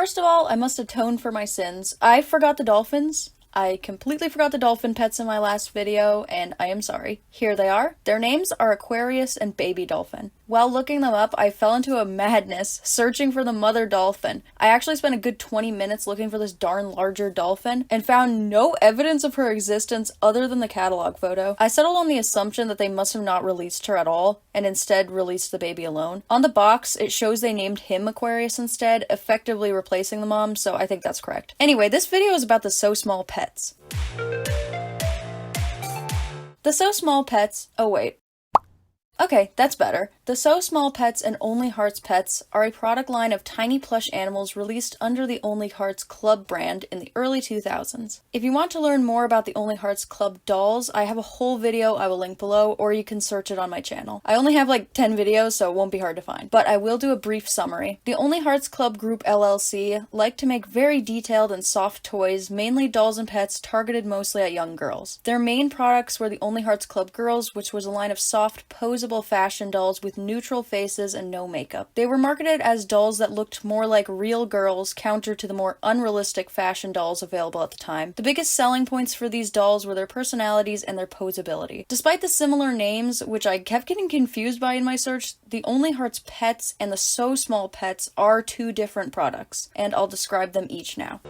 First of all, I must atone for my sins. I forgot the dolphins. I completely forgot the dolphin pets in my last video, and I am sorry. Here they are. Their names are Aquarius and Baby Dolphin. While looking them up, I fell into a madness searching for the mother dolphin. I actually spent a good 20 minutes looking for this darn larger dolphin and found no evidence of her existence other than the catalog photo. I settled on the assumption that they must have not released her at all and instead released the baby alone. On the box, it shows they named him Aquarius instead, effectively replacing the mom, so I think that's correct. Anyway, this video is about the So Small Pets. The So Small Pets. Oh wait. Okay, that's better. The So Small Pets and Only Hearts Pets are a product line of tiny plush animals released under the Only Hearts Club brand in the early 2000s. If you want to learn more about the Only Hearts Club dolls, I have a whole video I will link below, or you can search it on my channel. I only have like 10 videos, so it won't be hard to find, but I will do a brief summary. The Only Hearts Club Group LLC like to make very detailed and soft toys, mainly dolls and pets targeted mostly at young girls. Their main products were the Only Hearts Club Girls, which was a line of soft, posable fashion dolls with neutral faces and no makeup. They were marketed as dolls that looked more like real girls, counter to the more unrealistic fashion dolls available at the time. The biggest selling points for these dolls were their personalities and their posability. Despite the similar names, which I kept getting confused by in my search, the Only Hearts Pets and the So Small Pets are two different products, and I'll describe them each now.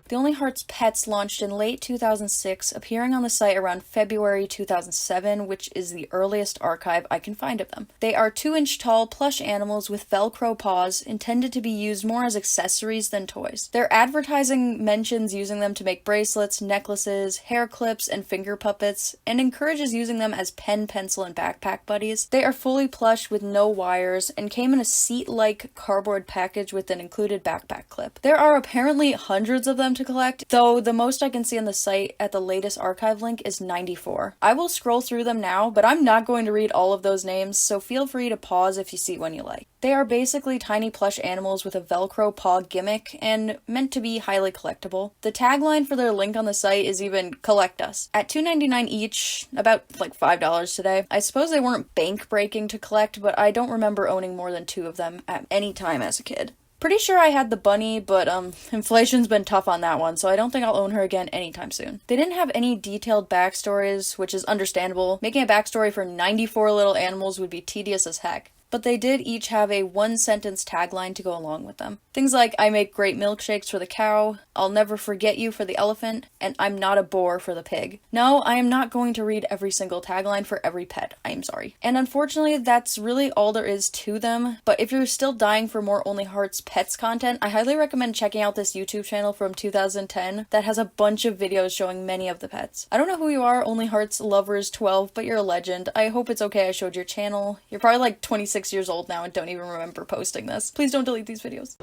The Only Hearts Pets launched in late 2006, appearing on the site around February 2007, which is the earliest archive I can find of them. They are 2-inch tall plush animals with Velcro paws, intended to be used more as accessories than toys. Their advertising mentions using them to make bracelets, necklaces, hair clips, and finger puppets, and encourages using them as pen, pencil, and backpack buddies. They are fully plush with no wires, and came in a seat-like cardboard package with an included backpack clip. There are apparently hundreds of them to collect, though the most I can see on the site at the latest archive link is 94. I will scroll through them now, but I'm not going to read all of those names, so feel free to pause if you see one you like. They are basically tiny plush animals with a Velcro paw gimmick and meant to be highly collectible. The tagline for their link on the site is even "Collect Us." At $2.99 each, about like $5 today. I suppose they weren't bank-breaking to collect, but I don't remember owning more than 2 of them at any time as a kid. Pretty sure I had the bunny, but inflation's been tough on that one, so I don't think I'll own her again anytime soon. They didn't have any detailed backstories, which is understandable. Making a backstory for 94 little animals would be tedious as heck. But they did each have a 1-sentence tagline to go along with them. Things like, "I make great milkshakes for the cow," "I'll never forget you" for the elephant, and "I'm not a bore" for the pig. No, I am not going to read every single tagline for every pet. I am sorry. And unfortunately, that's really all there is to them, but if you're still dying for more Only Hearts Pets content, I highly recommend checking out this YouTube channel from 2010 that has a bunch of videos showing many of the pets. I don't know who you are, Only Hearts Lovers 12, but you're a legend. I hope it's okay I showed your channel. You're probably like 26 years old now and don't even remember posting this. Please don't delete these videos.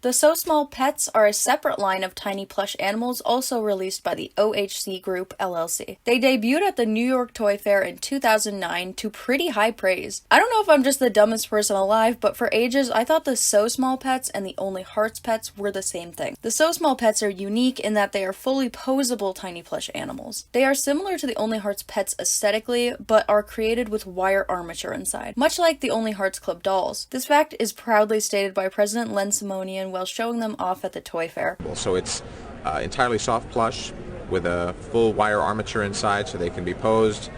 The So Small Pets are a separate line of tiny plush animals also released by the OHC Group LLC. They debuted at the New York Toy Fair in 2009 to pretty high praise. I don't know if I'm just the dumbest person alive, but for ages I thought the So Small Pets and the Only Hearts Pets were the same thing. The So Small Pets are unique in that they are fully posable tiny plush animals. They are similar to the Only Hearts Pets aesthetically, but are created with wire armature inside, much like the Only Hearts Club dolls. This fact is proudly stated by President Len Simonian while showing them off at the toy fair. So it's entirely soft plush with a full wire armature inside, so they can be posed,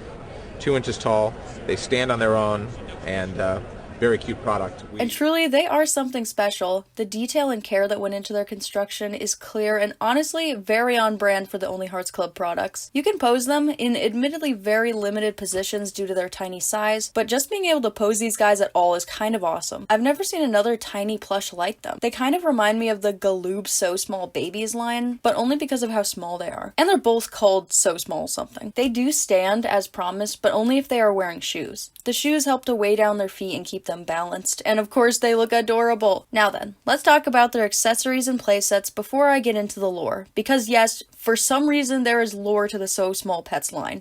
2 inches tall. They stand on their own, and very cute product. And truly, they are something special. The detail and care that went into their construction is clear and honestly very on brand for the Only Hearts Club products. You can pose them in admittedly very limited positions due to their tiny size, but just being able to pose these guys at all is kind of awesome. I've never seen another tiny plush like them. They kind of remind me of the Galoob So Small Babies line, but only because of how small they are. And they're both called So Small something. They do stand as promised, but only if they are wearing shoes. The shoes help to weigh down their feet and keep them balanced, and of course they look adorable. Now then, let's talk about their accessories and playsets before I get into the lore, because yes, for some reason there is lore to the So Small Pets line.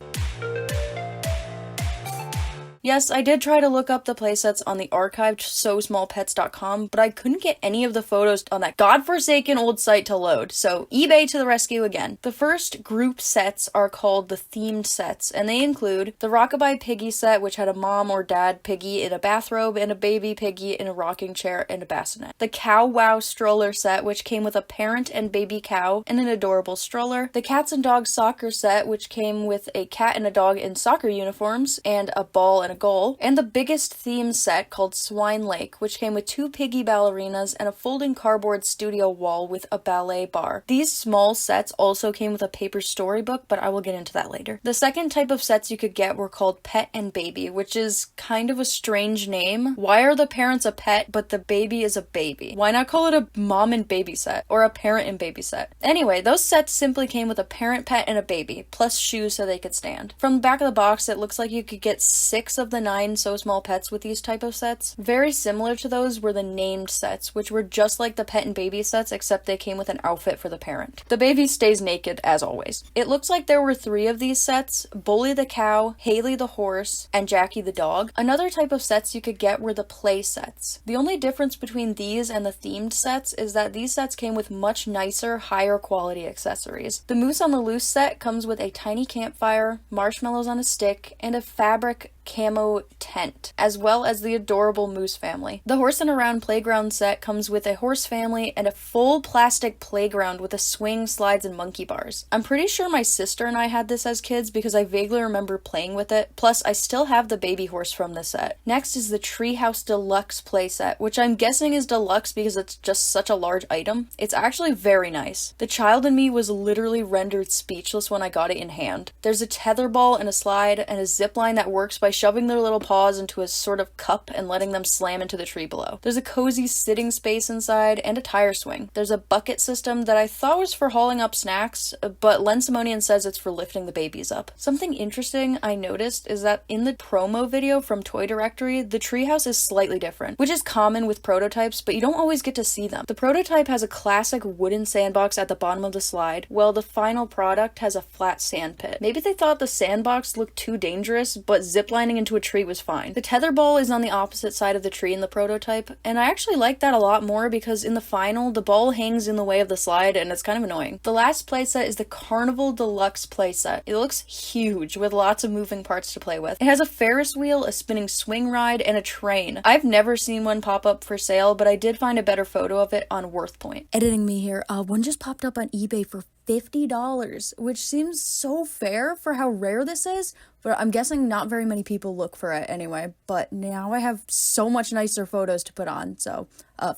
Yes, I did try to look up the playsets on the archived SoSmallPets.com, but I couldn't get any of the photos on that godforsaken old site to load, so eBay to the rescue again. The first group sets are called the themed sets, and they include the Rockabye Piggy set, which had a mom or dad piggy in a bathrobe and a baby piggy in a rocking chair and a bassinet. The Cow Wow stroller set, which came with a parent and baby cow and an adorable stroller. The Cats and Dogs soccer set, which came with a cat and a dog in soccer uniforms and a ball and a goal. And the biggest theme set called Swine Lake, which came with 2 piggy ballerinas and a folding cardboard studio wall with a ballet bar. These small sets also came with a paper storybook, but I will get into that later. The second type of sets you could get were called Pet and Baby, which is kind of a strange name. Why are the parents a pet, but the baby is a baby? Why not call it a mom and baby set, or a parent and baby set? Anyway, those sets simply came with a parent pet and a baby, plus shoes so they could stand. From the back of the box, it looks like you could get 6 of the 9 So Small Pets with these type of sets. Very similar to those were the named sets, which were just like the pet and baby sets, except they came with an outfit for the parent. The baby stays naked, as always. It looks like there were 3 of these sets: Bully the cow, Haley the horse, and Jackie the dog. Another type of sets you could get were the play sets. The only difference between these and the themed sets is that these sets came with much nicer, higher quality accessories. The Moose on the Loose set comes with a tiny campfire, marshmallows on a stick, and a fabric camo tent, as well as the adorable moose family. The Horse and Around playground set comes with a horse family and a full plastic playground with a swing, slides, and monkey bars. I'm pretty sure my sister and I had this as kids because I vaguely remember playing with it, plus I still have the baby horse from the set. Next is the Treehouse Deluxe play set, which I'm guessing is deluxe because it's just such a large item. It's actually very nice. The child in me was literally rendered speechless when I got it in hand. There's a tetherball and a slide and a zip line that works by shoving their little paws into a sort of cup and letting them slam into the tree below. There's a cozy sitting space inside and a tire swing. There's a bucket system that I thought was for hauling up snacks, but Len Simonian says it's for lifting the babies up. Something interesting I noticed is that in the promo video from Toy Directory, the treehouse is slightly different, which is common with prototypes, but you don't always get to see them. The prototype has a classic wooden sandbox at the bottom of the slide, while the final product has a flat sand pit. Maybe they thought the sandbox looked too dangerous, but ziplining into a tree was fine. The tetherball is on the opposite side of the tree in the prototype, and I actually like that a lot more because in the final, the ball hangs in the way of the slide and it's kind of annoying. The last playset is the Carnival Deluxe playset. It looks huge with lots of moving parts to play with. It has a Ferris wheel, a spinning swing ride, and a train. I've never seen one pop up for sale, but I did find a better photo of it on WorthPoint. Editing me here, one just popped up on eBay for $50, which seems so fair for how rare this is, but I'm guessing not very many people look for it anyway. But now I have so much nicer photos to put on, so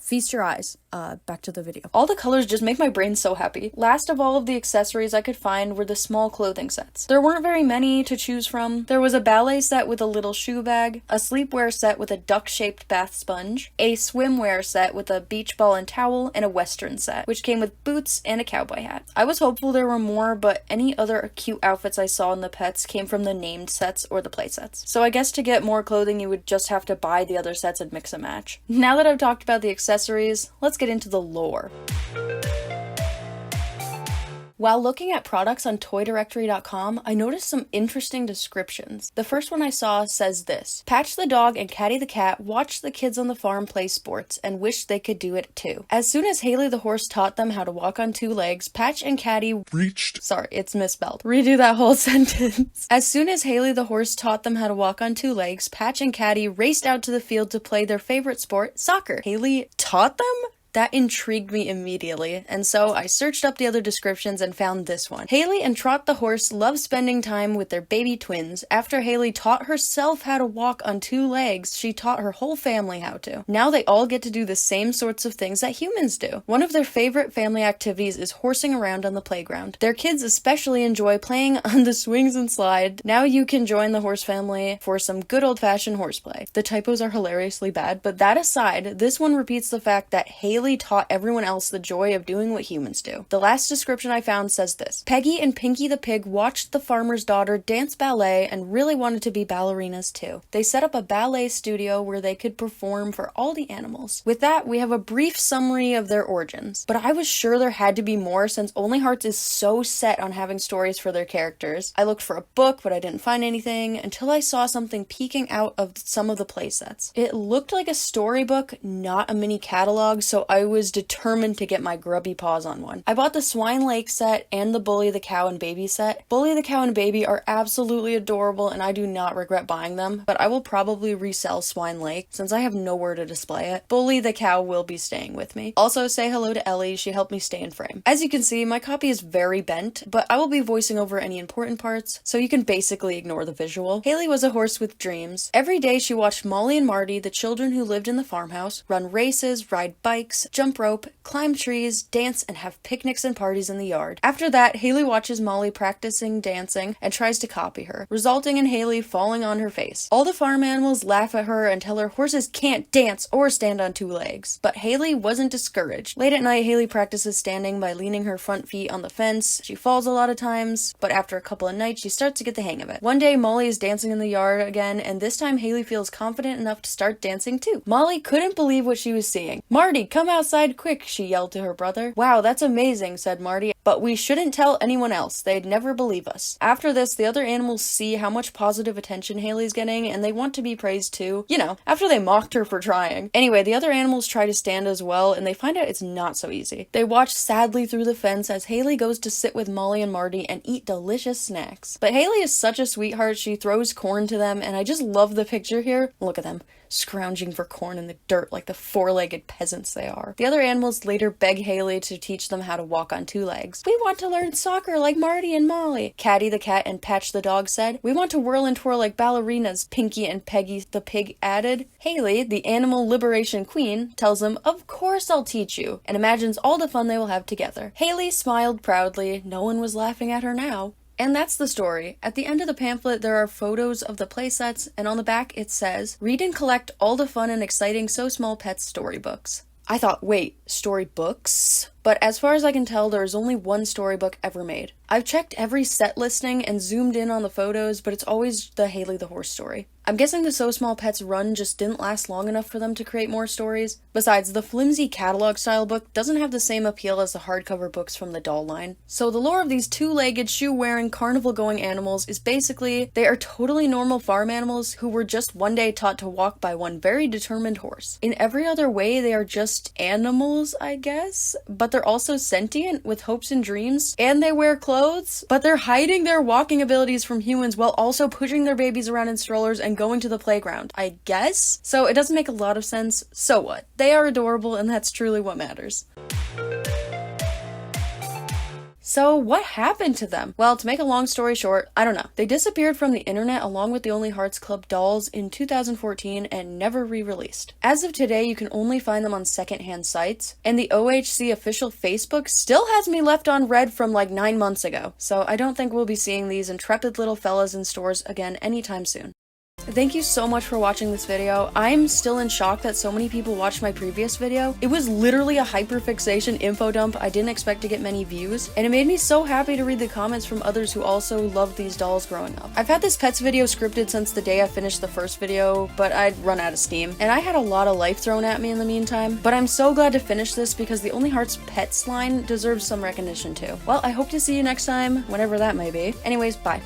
feast your eyes. Back to the video. All the colors just make my brain so happy. Last of all of the accessories I could find were the small clothing sets. There weren't very many to choose from. There was a ballet set with a little shoe bag, a sleepwear set with a duck-shaped bath sponge, a swimwear set with a beach ball and towel, and a western set, which came with boots and a cowboy hat. I was hopeful there were more, but any other cute outfits I saw in the pets came from the named sets or the play sets. So I guess to get more clothing you would just have to buy the other sets and mix and match. Now that I've talked about the accessories, let's get into the lore. While looking at products on ToyDirectory.com, I noticed some interesting descriptions. The first one I saw says this: Patch the dog and Caddy the cat watched the kids on the farm play sports and wished they could do it too. As soon as Haley the horse taught them how to walk on 2 legs, Patch and Caddy Sorry, it's misspelled. Redo that whole sentence. As soon as Haley the horse taught them how to walk on 2 legs, Patch and Caddy raced out to the field to play their favorite sport, soccer. Haley taught them? That intrigued me immediately, and so I searched up the other descriptions and found this one. Haley and Trot the horse love spending time with their baby twins. After Haley taught herself how to walk on 2 legs, she taught her whole family how to. Now they all get to do the same sorts of things that humans do. One of their favorite family activities is horsing around on the playground. Their kids especially enjoy playing on the swings and slide. Now you can join the horse family for some good old-fashioned horseplay. The typos are hilariously bad, but that aside, this one repeats the fact that Haley Haley taught everyone else the joy of doing what humans do. The last description I found says this: Peggy and Pinky the pig watched the farmer's daughter dance ballet and really wanted to be ballerinas too. They set up a ballet studio where they could perform for all the animals. With that, we have a brief summary of their origins. But I was sure there had to be more since Only Hearts is so set on having stories for their characters. I looked for a book, but I didn't find anything until I saw something peeking out of some of the playsets. It looked like a storybook, not a mini catalog, so I was determined to get my grubby paws on one. I bought the Swine Lake set and the Bully the Cow and Baby set. Bully the Cow and Baby are absolutely adorable and I do not regret buying them, but I will probably resell Swine Lake since I have nowhere to display it. Bully the Cow will be staying with me. Also, say hello to Ellie, she helped me stay in frame. As you can see, my copy is very bent, but I will be voicing over any important parts, so you can basically ignore the visual. Haley was a horse with dreams. Every day she watched Molly and Marty, the children who lived in the farmhouse, run races, ride bikes, jump rope, climb trees, dance, and have picnics and parties in the yard. After that, Haley watches Molly practicing dancing and tries to copy her, resulting in Haley falling on her face. All the farm animals laugh at her and tell her horses can't dance or stand on two legs. But Haley wasn't discouraged. Late at night, Haley practices standing by leaning her front feet on the fence. She falls a lot of times, but after a couple of nights, she starts to get the hang of it. One day, Molly is dancing in the yard again, and this time Haley feels confident enough to start dancing too. Molly couldn't believe what she was seeing. "Marty, come outside quick," she yelled to her brother. "Wow, that's amazing," said Marty, "but we shouldn't tell anyone else. They'd never believe us." After this, the other animals see how much positive attention Haley's getting, and they want to be praised too. You know, after they mocked her for trying. Anyway, the other animals try to stand as well, and they find out it's not so easy. They watch sadly through the fence as Haley goes to sit with Molly and Marty and eat delicious snacks. But Haley is such a sweetheart, she throws corn to them, and I just love the picture here. Look at them, scrounging for corn in the dirt like the four-legged peasants they are. The other animals later beg Haley to teach them how to walk on two legs. "We want to learn soccer like Marty and Molly," Caddy the cat and Patch the dog said. "We want to whirl and twirl like ballerinas," Pinky and Peggy the pig added. Haley, the animal liberation queen, tells them, "Of course I'll teach you," and imagines all the fun they will have together. Haley smiled proudly. No one was laughing at her now. And that's the story. At the end of the pamphlet, there are photos of the playsets, and on the back it says, "Read and collect all the fun and exciting So Small Pets storybooks." I thought, wait, storybooks? But as far as I can tell, there is only one storybook ever made. I've checked every set listing and zoomed in on the photos, but it's always the Haley the Horse story. I'm guessing the So Small Pets run just didn't last long enough for them to create more stories. Besides, the flimsy catalog-style book doesn't have the same appeal as the hardcover books from the doll line. So the lore of these two-legged, shoe-wearing, carnival-going animals is basically, they are totally normal farm animals who were just one day taught to walk by one very determined horse. In every other way, they are just animals, I guess? But they're also sentient, with hopes and dreams, and they wear clothes, but they're hiding their walking abilities from humans while also pushing their babies around in strollers and going to the playground, I guess? So it doesn't make a lot of sense. So what? They are adorable, and that's truly what matters. So what happened to them? Well, to make a long story short, I don't know. They disappeared from the internet along with the Only Hearts Club dolls in 2014 and never re-released. As of today, you can only find them on secondhand sites, and the OHC official Facebook still has me left on red from like 9 months ago. So I don't think we'll be seeing these intrepid little fellas in stores again anytime soon. Thank you so much for watching this video. I'm still in shock that so many people watched my previous video. It was literally a hyperfixation info dump. I didn't expect to get many views, and it made me so happy to read the comments from others who also loved these dolls growing up. I've had this pets video scripted since the day I finished the first video, but I'd run out of steam, and I had a lot of life thrown at me in the meantime. But I'm so glad to finish this because the Only Hearts Pets line deserves some recognition too. Well, I hope to see you next time, whenever that may be. Anyways, bye.